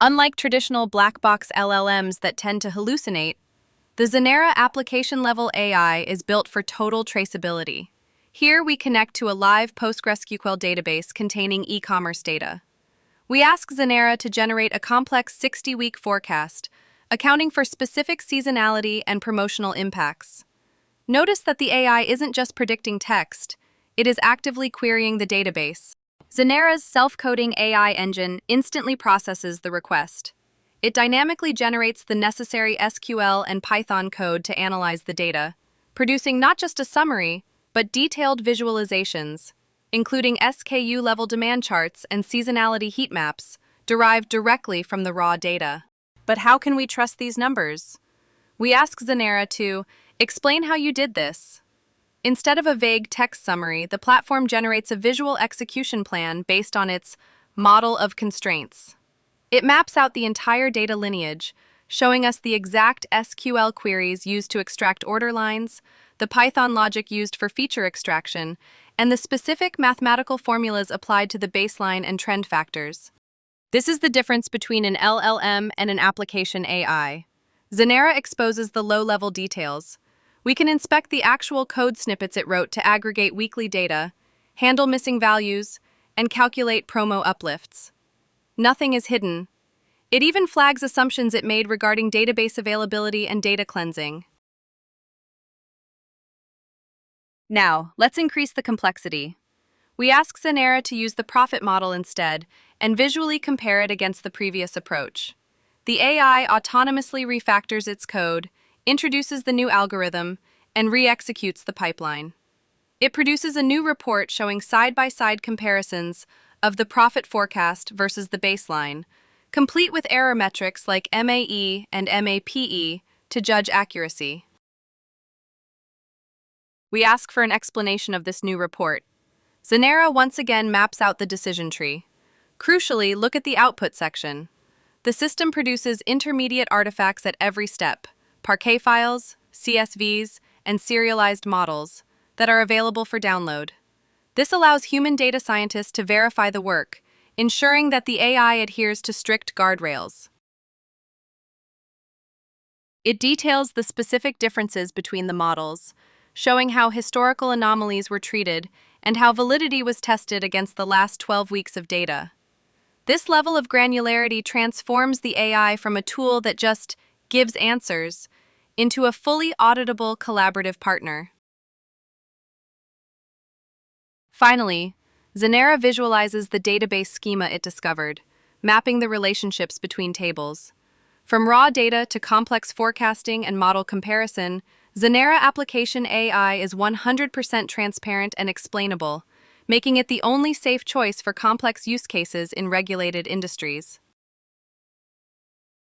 Unlike traditional black box LLMs that tend to hallucinate, the Zenera application-level AI is built for total traceability. Here we connect to a live PostgreSQL database containing e-commerce data. We ask Zenera to generate a complex 60-week forecast, accounting for specific seasonality and promotional impacts. Notice that the AI isn't just predicting text, it is actively querying the database. Zenera's self-coding AI engine instantly processes the request. It dynamically generates the necessary SQL and Python code to analyze the data, producing not just a summary, but detailed visualizations, including SKU-level demand charts and seasonality heat maps derived directly from the raw data. But how can we trust these numbers? We ask Zenera to explain how you did this. Instead of a vague text summary, the platform generates a visual execution plan based on its model of constraints. It maps out the entire data lineage, showing us the exact SQL queries used to extract order lines, the Python logic used for feature extraction, and the specific mathematical formulas applied to the baseline and trend factors. This is the difference between an LLM and an application AI. Zenera exposes the low-level details. We can inspect the actual code snippets it wrote to aggregate weekly data, handle missing values, and calculate promo uplifts. Nothing is hidden. It even flags assumptions it made regarding database availability and data cleansing. Now, let's increase the complexity. We ask Zenera to use the profit model instead and visually compare it against the previous approach. The AI autonomously refactors its code, introduces the new algorithm, and re-executes the pipeline. It produces a new report showing side-by-side comparisons of the profit forecast versus the baseline, complete with error metrics like MAE and MAPE to judge accuracy. We ask for an explanation of this new report. Zenera once again maps out the decision tree. Crucially, look at the output section. The system produces intermediate artifacts at every step: Parquet files, CSVs, and serialized models that are available for download. This allows human data scientists to verify the work, ensuring that the AI adheres to strict guardrails. It details the specific differences between the models, showing how historical anomalies were treated and how validity was tested against the last 12 weeks of data. This level of granularity transforms the AI from a tool that just gives answers into a fully auditable collaborative partner. Finally, Zenera visualizes the database schema it discovered, mapping the relationships between tables. From raw data to complex forecasting and model comparison, Zenera application AI is 100% transparent and explainable, making it the only safe choice for complex use cases in regulated industries.